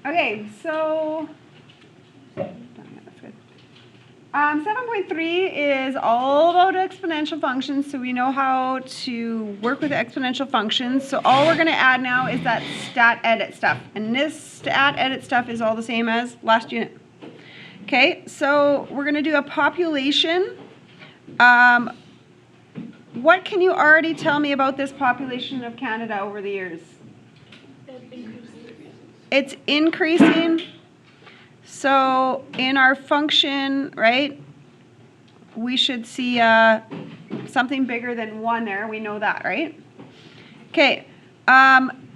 Okay, so 7.3 is all about exponential functions, so we know how to work with exponential functions. So all we're going to add now is that stat edit stuff, and this stat edit stuff is all the same as last unit. Okay, so we're going to do a population. What can you already tell me about this population of Canada over the years? It's increasing. So in our function, right, we should see something bigger than 1 there. We know that, right? Okay.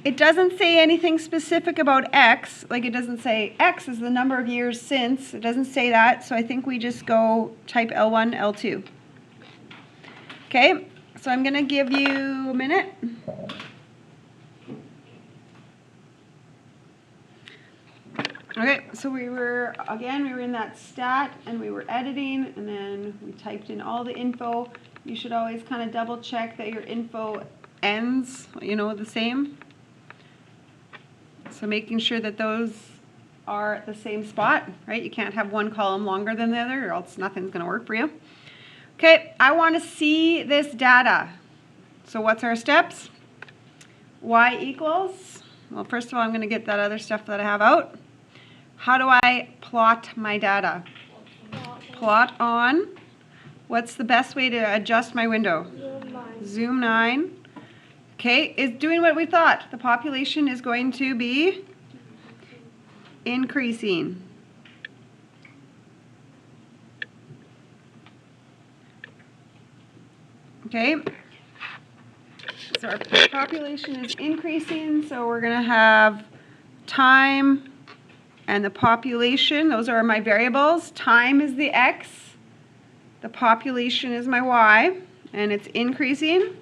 It doesn't say anything specific about x. Like, it doesn't say x is the number of years since. It doesn't say that. So I think we just go type L1, L2. Okay. So I'm going to give you a minute. Okay, so we were in that stat and we were editing, and then we typed in all the info. You should always kind of double check that your info ends, the same. So making sure that those are at the same spot, right? You can't have one column longer than the other or else nothing's going to work for you. Okay, I want to see this data. So what's our steps? Y equals, well, first of all, I'm going to get that other stuff that I have out. How do I plot my data? Plot on. What's the best way to adjust my window? Zoom 9. Okay, it's doing what we thought. The population is going to be increasing. Okay, so our population is increasing, so we're going to have time and the population. Those are my variables. Time is the x, the population is my y, and it's increasing.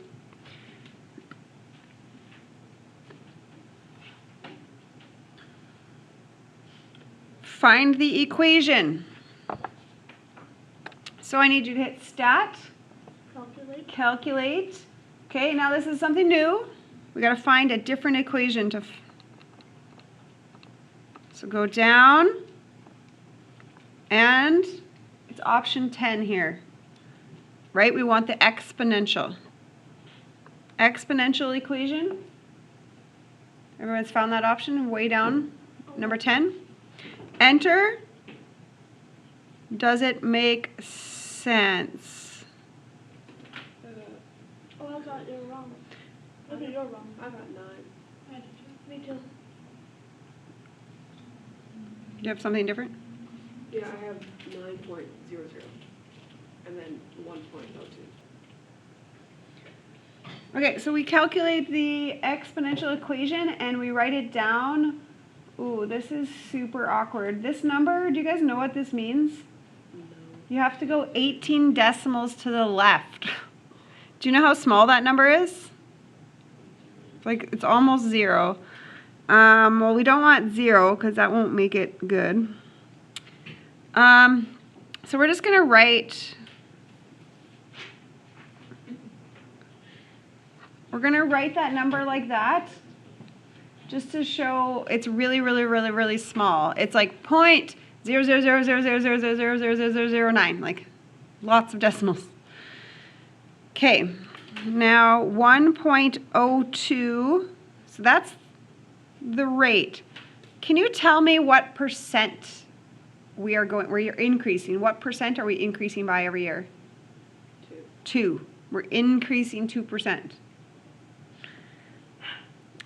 Find the equation. So I need you to hit stat, calculate. Okay, now this is something new. We got to find a different equation to. So go down, and it's option 10 here, right? We want the exponential. Exponential equation. Everyone's found that option way down, number 10. Enter. Does it make sense? Oh, I got you wrong. Okay, you're wrong. I got 9. Me too. You have something different? Yeah, I have 9.00 and then 1.02. Okay, so we calculate the exponential equation and we write it down. Ooh, this is super awkward. This number, do you guys know what this means? No. You have to go 18 decimals to the left. Do you know how small that number is? It's almost 0. Well, we don't want 0 because that won't make it good. So we're just going to write, that number like that just to show it's really, really, really, really small. It's like 0.00000000009, like lots of decimals. Okay, now 1.02, so that's the rate. Can you tell me what percent we're increasing? What percent are we increasing by every year? 2. We're increasing 2%.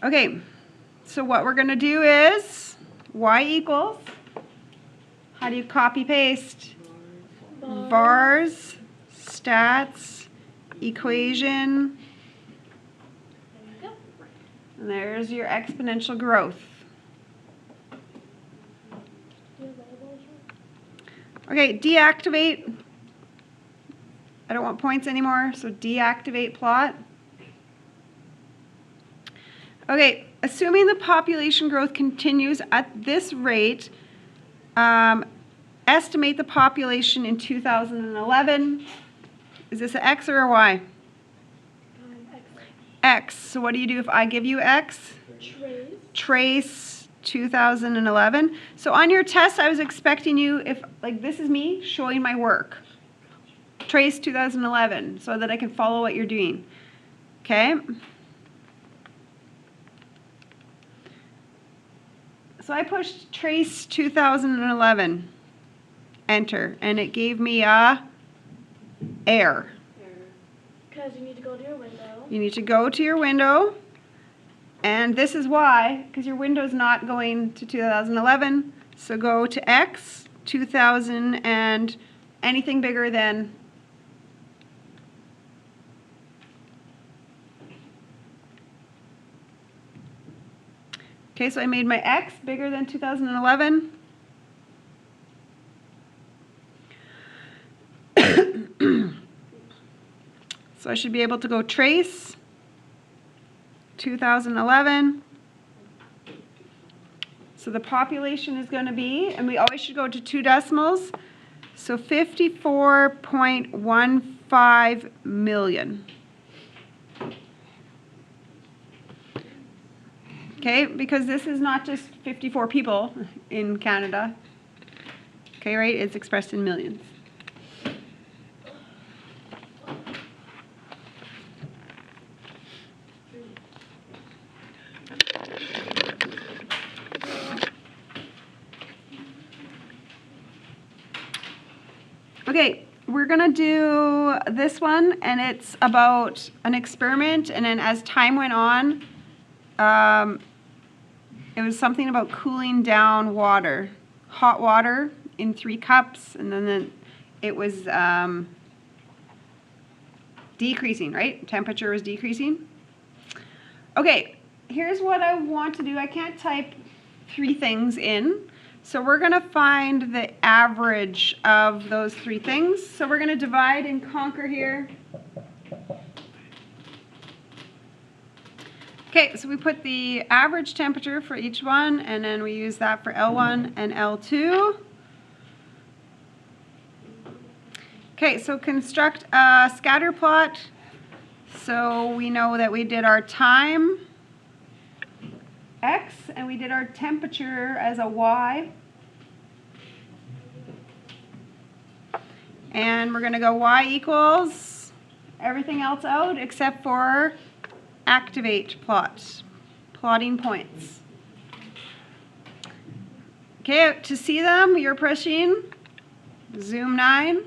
Okay, so what we're going to do is y equals, how do you copy paste? Vars, stats, equation. And there's your exponential growth. Okay, deactivate. I don't want points anymore, so deactivate plot. Okay, assuming the population growth continues at this rate, estimate the population in 2011. Is this an X or a Y? X. So what do you do if I give you X? Trace. Trace 2011. So on your test, I was expecting you, if, like, this is me showing my work. Trace 2011, so that I can follow what you're doing. Okay? So I pushed trace 2011, enter, and it gave me a error. Because you need to go to your window. You need to go to your window, and this is why, because your window's not going to 2011. So go to X, 2000, and anything bigger than okay, so I made my X bigger than 2011. So I should be able to go trace 2011. So the population is going to be, and we always should go to 2 decimals, so 54.15 million. Okay, because this is not just 54 people in Canada. Okay, right? It's expressed in millions. Okay, we're gonna do this one, and it's about an experiment, and then as time went on, it was something about cooling down water, hot water in 3 cups, and then it was decreasing, right? Temperature was decreasing. Okay, here's what I want to do. I can't type 3 things in. So we're going to find the average of those 3 things. So we're going to divide and conquer here. Okay, so we put the average temperature for each one, and then we use that for L1 and L2. Okay, so construct a scatter plot. So we know that we did our time, X, and we did our temperature as a Y. And we're going to go Y equals everything else out except for activate plot, plotting points. Okay, to see them, you're pushing zoom 9.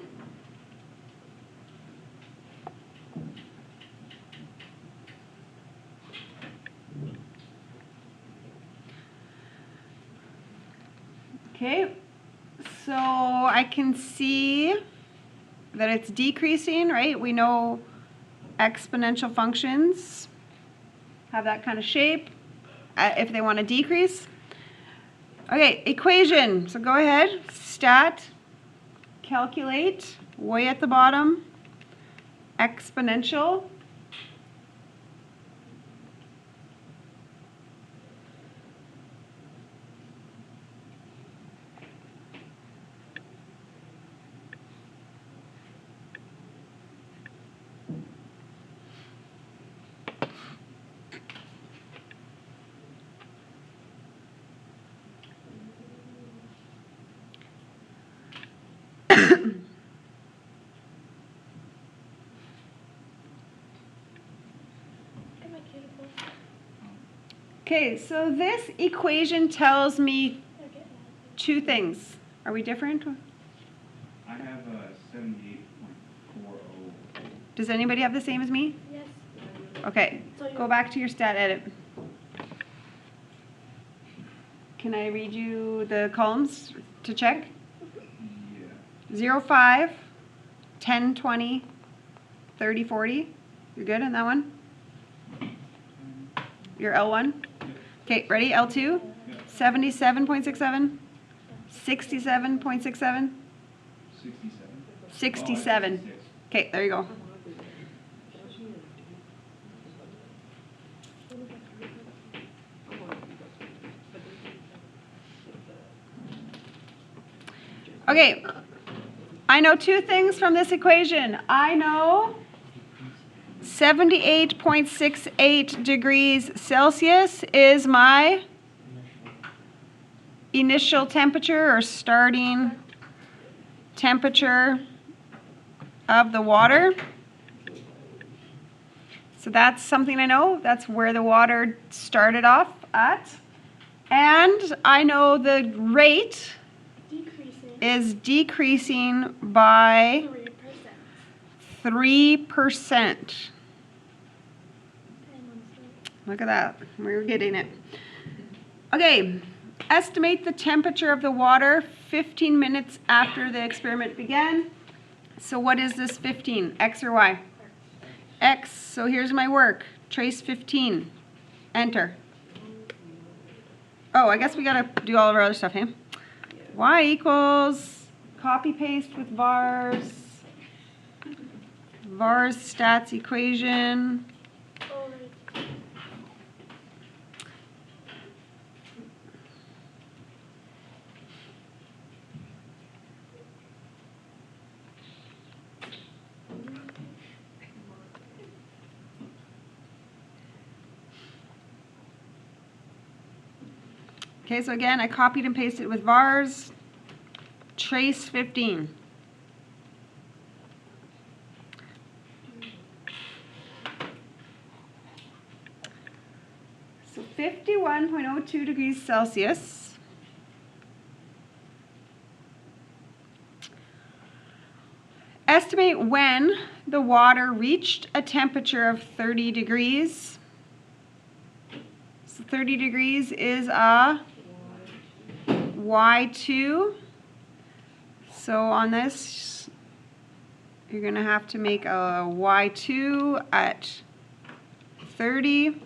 Okay, so I can see that it's decreasing, right? We know exponential functions have that kind of shape if they want to decrease. Okay, equation. So go ahead, stat, calculate, way at the bottom, exponential. Okay, so this equation tells me 2 things. Are we different? I have a 78.40. Does anybody have the same as me? Yes. Okay, go back to your stat edit. Can I read you the columns to check? Yeah. 0, 5, 10, 20, 30, 40. You're good on that one? Your L1? Okay, ready? L2? 77.67? 67.67? 67. 67. Okay, there you go. Okay, I know 2 things from this equation. I know 78.68 degrees Celsius is my initial temperature or starting temperature of the water. So that's something I know. That's where the water started off at. And I know the rate is decreasing by 3%. Look at that. We're getting it. Okay. Estimate the temperature of the water 15 minutes after the experiment began. So what is this 15? X or Y? X. So here's my work. Trace 15. Enter. Oh, I guess we gotta do all of our other stuff, hey? Y equals copy paste with vars. Vars stats equation. Okay, so again, I copied and pasted with vars. Trace 15. So 51.02 degrees Celsius. Estimate when the water reached a temperature of 30 degrees. So 30 degrees is a Y2. So on this, you're going to have to make a Y2 at 30.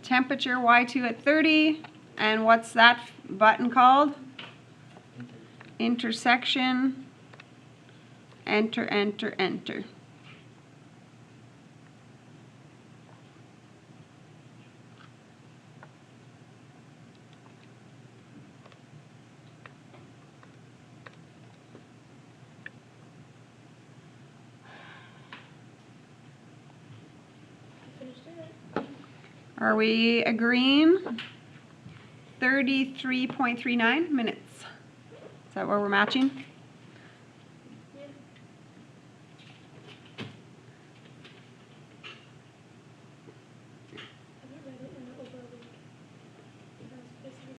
Temperature Y2 at 30. And what's that button called? Intersection. Enter, enter, enter. Are we agreeing? 33.39 minutes. Is that where we're matching?